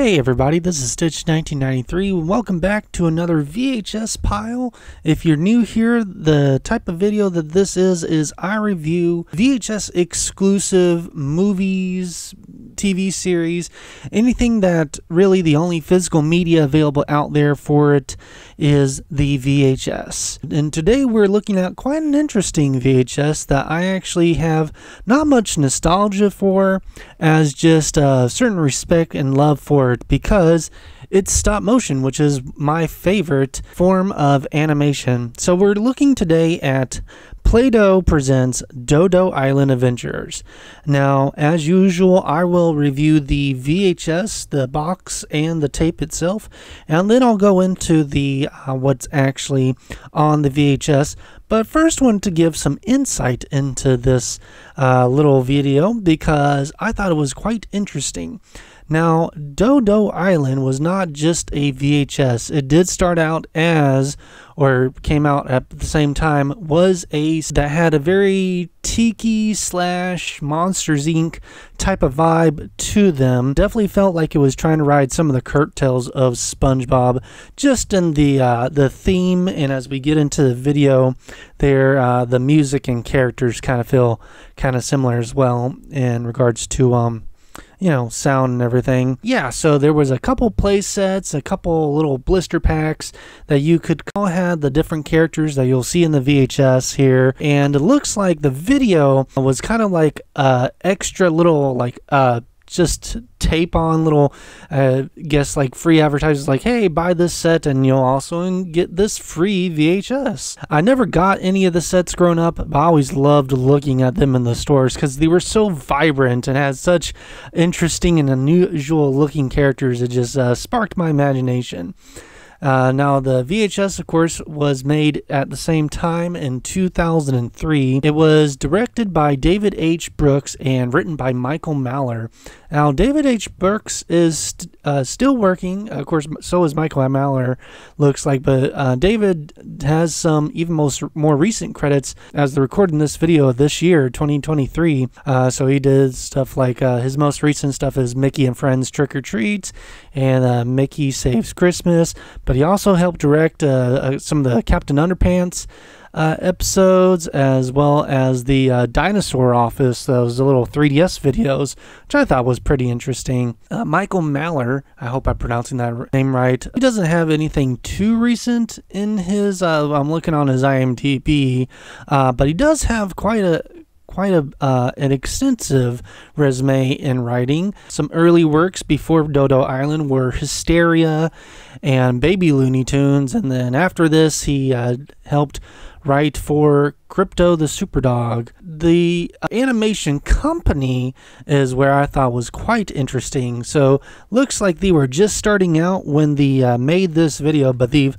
Hey everybody, this is Stitch 1993. Welcome back to another VHS pile. If you're new here, the type of video that this is I review VHS exclusive movies, TV series, anything that really the only physical media available out there for it is the VHS. And today we're looking at quite an interesting VHS that I actually have not much nostalgia for, as just a certain respect and love for it, because it's stop motion, which is my favorite form of animation. So we're looking today at Play-Doh presents Doh-Doh Island Adventures. Now, as usual, I will review the VHS, the box, and the tape itself, and then I'll go into the what's actually on the VHS. But first, I wanted to give some insight into this little video because I thought it was quite interesting. Now, Doh-Doh Island was not just a VHS. It did start out as, or came out at the same time, was that had a very tiki / Monsters Inc. type of vibe to them. Definitely felt like it was trying to ride some of the coattails of SpongeBob, just in the theme, and as we get into the video there, the music and characters kind of feel kind of similar as well in regards to you know, sound and everything. Yeah, so there was a couple play sets, a couple little blister packs that you could all had the different characters that you'll see in the VHS here. And it looks like the video was kind of like extra little, like just tape on little guess like free advertisers, like, hey, buy this set and you'll also get this free VHS. I never got any of the sets growing up, but I always loved looking at them in the stores because they were so vibrant and had such interesting and unusual looking characters. It just sparked my imagination. Now, the VHS, of course, was made at the same time in 2003. It was directed by David H. Brooks and written by Michael Maller. Now, David H. Brooks is still working. Of course, so is Michael Maller, looks like. But David has some even more recent credits as they're recording this video this year, 2023. So he did stuff like his most recent stuff is Mickey and Friends Trick or Treat and Mickey Saves Christmas. But he also helped direct some of the Captain Underpants episodes, as well as the Dinosaur Office, those little 3DS videos, which I thought was pretty interesting. Michael Maller, I hope I'm pronouncing that name right. He doesn't have anything too recent in his, I'm looking on his IMDb, but he does have quite an extensive resume in writing. Some early works before Doh-Doh Island were Hysteria and Baby Looney Tunes, and then after this he helped write for Crypto the Superdog. The animation company is where I thought was quite interesting. So looks like they were just starting out when they made this video, but they've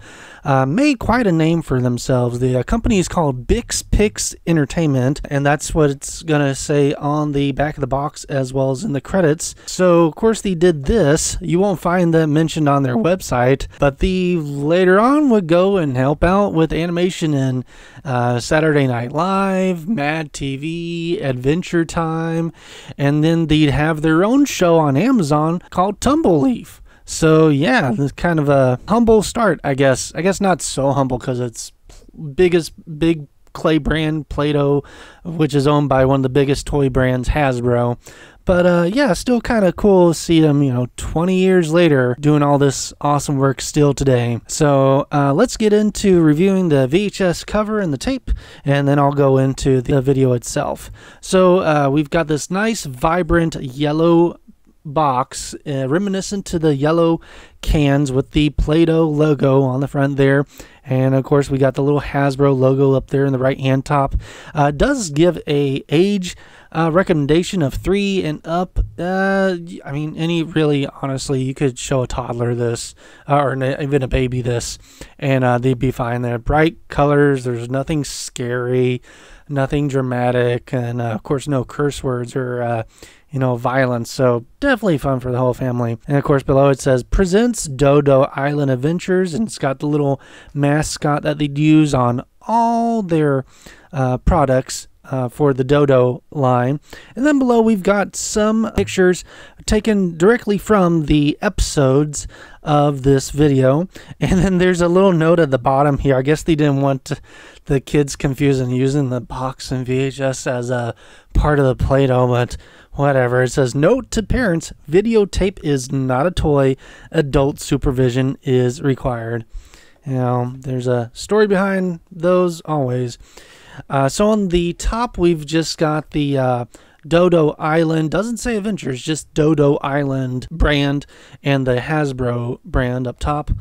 made quite a name for themselves. The company is called Bix Pix Entertainment, and that's what it's gonna say on the back of the box as well as in the credits. So of course they did this. You won't find them mentioned on their website, but they later on would go and help out with animation in Saturday Night Live, Mad TV, Adventure Time, and then they'd have their own show on Amazon called Tumble Leaf. So yeah, it's kind of a humble start, I guess. I guess not so humble because it's big clay brand Play-Doh, which is owned by one of the biggest toy brands, Hasbro. But yeah, still kind of cool to see them, you know, 20 years later doing all this awesome work still today. So let's get into reviewing the VHS cover and the tape, and then I'll go into the video itself. So we've got this nice vibrant yellow box, reminiscent to the yellow cans with the Play-Doh logo on the front there. And of course we got the little Hasbro logo up there in the right hand top. It does give a age recommendation of 3 and up. I mean, really, honestly, you could show a toddler this, or even a baby this, and they'd be fine. They're bright colors. There's nothing scary, nothing dramatic, and of course no curse words or you know, violence. So definitely fun for the whole family. And of course below it says presents Doh-Doh Island Adventures, and it's got the little mascot that they'd use on all their products. for the Doh-Doh line. And then below we've got some pictures taken directly from the episodes of this video. And then there's a little note at the bottom here. I guess they didn't want the kids confusing using the box and VHS as a part of the Play-Doh, but whatever. It says, note to parents, videotape is not a toy. Adult supervision is required. You know, there's a story behind those always. So on the top, we've just got the Doh-Doh Island, doesn't say Adventures, just Doh-Doh Island brand and the Hasbro brand up top.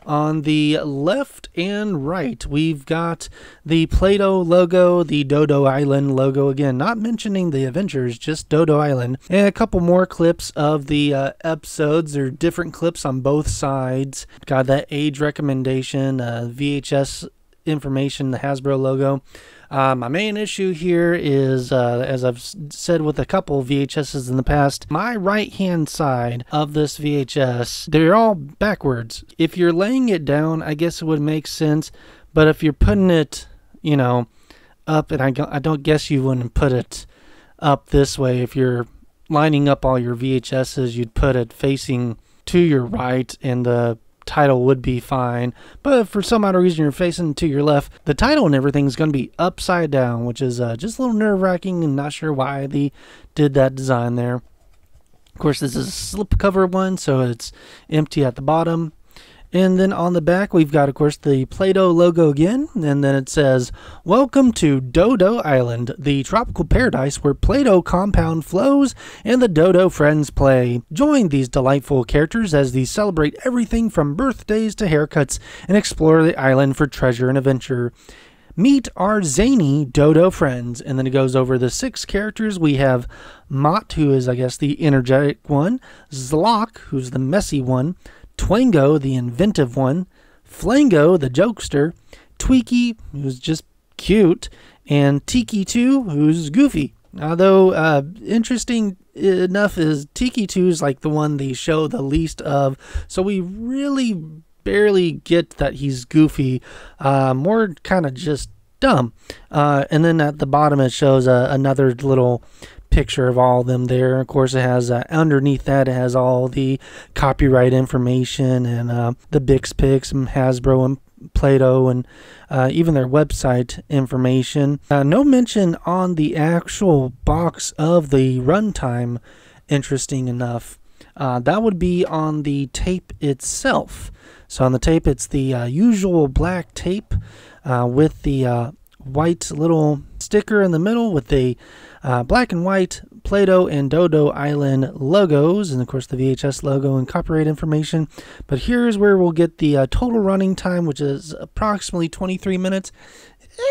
On the left and right, we've got the Play-Doh logo, the Doh-Doh Island logo, again, not mentioning the Adventures, just Doh-Doh Island, and a couple more clips of the episodes. There are different clips on both sides. Got that age recommendation, VHS information, the Hasbro logo. My main issue here is, as I've said with a couple VHSs in the past, my right hand side of this VHS, they're all backwards. If you're laying it down, I guess it would make sense, but if you're putting it, you know, up, and I don't guess you wouldn't put it up this way. If you're lining up all your VHSs, you'd put it facing to your right, and the title would be fine. But if for some odd reason you're facing to your left, the title and everything is going to be upside down, which is just a little nerve-wracking, and not sure why they did that design there. Of course, this is a slipcover one, so it's empty at the bottom. And then on the back, we've got, of course, the Play-Doh logo again. And then it says, welcome to Doh-Doh Island, the tropical paradise where Play-Doh compound flows and the Doh-Doh friends play. Join these delightful characters as they celebrate everything from birthdays to haircuts and explore the island for treasure and adventure. Meet our zany Doh-Doh friends. And then it goes over the 6 characters. We have Mott, who is, I guess, the energetic one. Zlock, who's the messy one. Twango, the inventive one, Flango, the jokester, Tweaky, who's just cute, and Tiki 2, who's goofy. Although, interesting enough is Tiki 2 is like the one they show the least of, so we really barely get that he's goofy, more kind of just dumb. And then at the bottom it shows another little picture of all of them there. Of course, it has underneath that, it has all the copyright information and the Bix Pix and Hasbro and Play-Doh and even their website information. No mention on the actual box of the runtime, interesting enough. That would be on the tape itself. So on the tape, it's the usual black tape with the white little sticker in the middle with the black and white Play-Doh and Doh-Doh Island logos, and of course the VHS logo and copyright information. But here's where we'll get the total running time, which is approximately 23 minutes.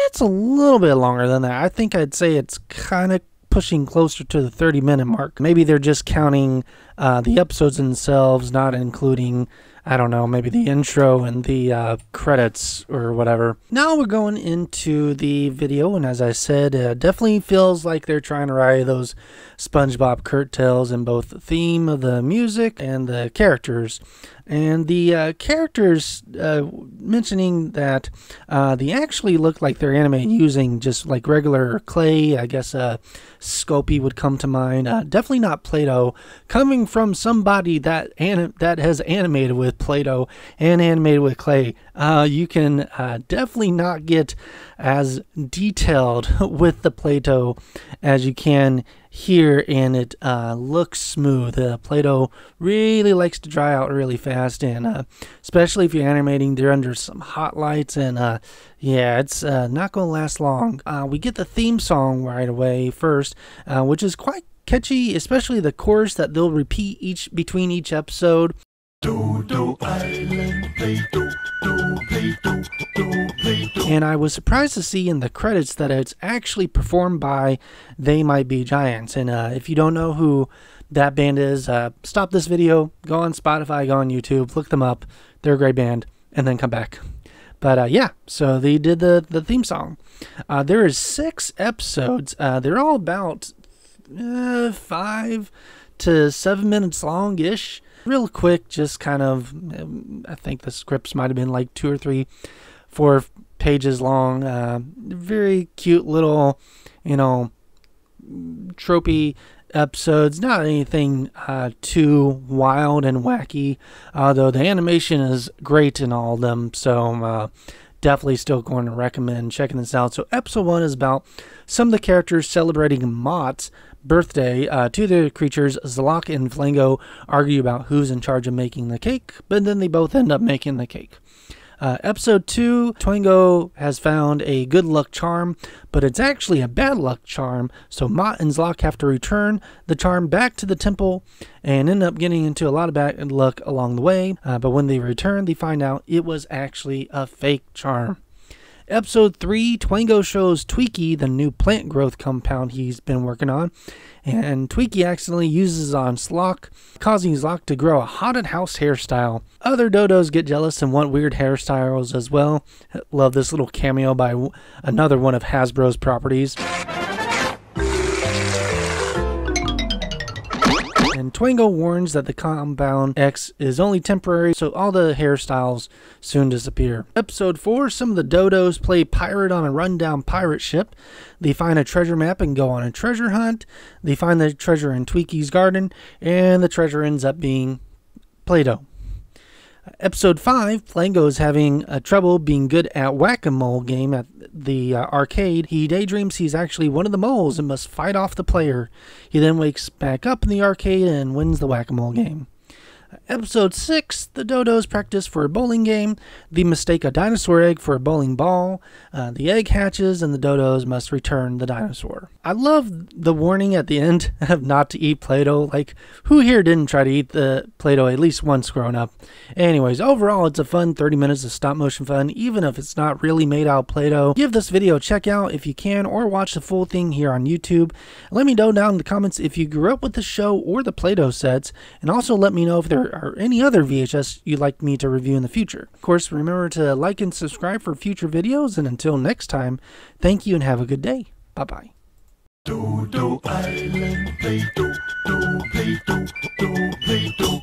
It's a little bit longer than that. I think I'd say it's kind of pushing closer to the 30-minute mark. Maybe they're just counting the episodes themselves, not including, I don't know, maybe the intro and the credits or whatever. Now we're going into the video, and as I said, it definitely feels like they're trying to ride those SpongeBob curtails in both the theme of the music and the characters. And the characters, mentioning that they actually look like they're animated using just like regular clay. I guess Sculpey would come to mind. Definitely not Play-Doh. Coming from somebody that has animated with Play-Doh and animated with clay, you can definitely not get as detailed with the Play-Doh as you can here, and it looks smooth. Play-Doh really likes to dry out really fast, and especially if you're animating, they're under some hot lights, and yeah, it's not going to last long. We get the theme song right away first, which is quite catchy, especially the chorus that they'll repeat between each episode. Doh-Doh Island, Play-Doh, Play-Doh, Play-Doh. And I was surprised to see in the credits that it's actually performed by They Might Be Giants. And if you don't know who that band is, stop this video, go on Spotify, go on YouTube, look them up. They're a great band, and then come back. But yeah, so they did the theme song. There is 6 episodes. They're all about 5 to 7 minutes long-ish. Real quick, just kind of, I think the scripts might have been like 2 or 3, 4 pages long. Very cute little, you know, tropey episodes. Not anything too wild and wacky, though the animation is great in all of them. So definitely still going to recommend checking this out. So episode 1 is about some of the characters celebrating Mott's birthday. Two of the creatures, Zalak and Flango, argue about who's in charge of making the cake, but then they both end up making the cake. Episode 2, Twango has found a good luck charm, but it's actually a bad luck charm, so Mott and Zalak have to return the charm back to the temple and end up getting into a lot of bad luck along the way, but when they return, they find out it was actually a fake charm. Episode 3, Twango shows Tweaky the new plant growth compound he's been working on, and Tweaky accidentally uses on Zalak, causing Zalak to grow a haunted house hairstyle. Other Dodos get jealous and want weird hairstyles as well. Love this little cameo by another one of Hasbro's properties. And Twango warns that the Compound X is only temporary, so all the hairstyles soon disappear. Episode 4, some of the Dodos play pirate on a rundown pirate ship. They find a treasure map and go on a treasure hunt. They find the treasure in Tweaky's garden, and the treasure ends up being Play-Doh. Episode 5, Flango is having trouble being good at whack-a-mole game at the arcade. He daydreams he's actually one of the moles and must fight off the player. He then wakes back up in the arcade and wins the whack-a-mole game. Episode 6, the Dodos practice for a bowling game. They mistake a dinosaur egg for a bowling ball. The egg hatches and the Dodos must return the dinosaur. I love the warning at the end of not to eat Play-Doh. Like, who here didn't try to eat the Play-Doh at least once growing up? Anyways, overall, it's a fun 30 minutes of stop motion fun, even if it's not really made out of Play-Doh. Give this video a check out if you can, or watch the full thing here on YouTube. Let me know down in the comments if you grew up with the show or the Play-Doh sets, and also let me know if there are any other VHS you'd like me to review in the future. Of course, remember to like and subscribe for future videos, and until next time, thank you and have a good day. Bye-bye. Doh-Doh Island, Play-Doh, Play-Doh, Play-Doh.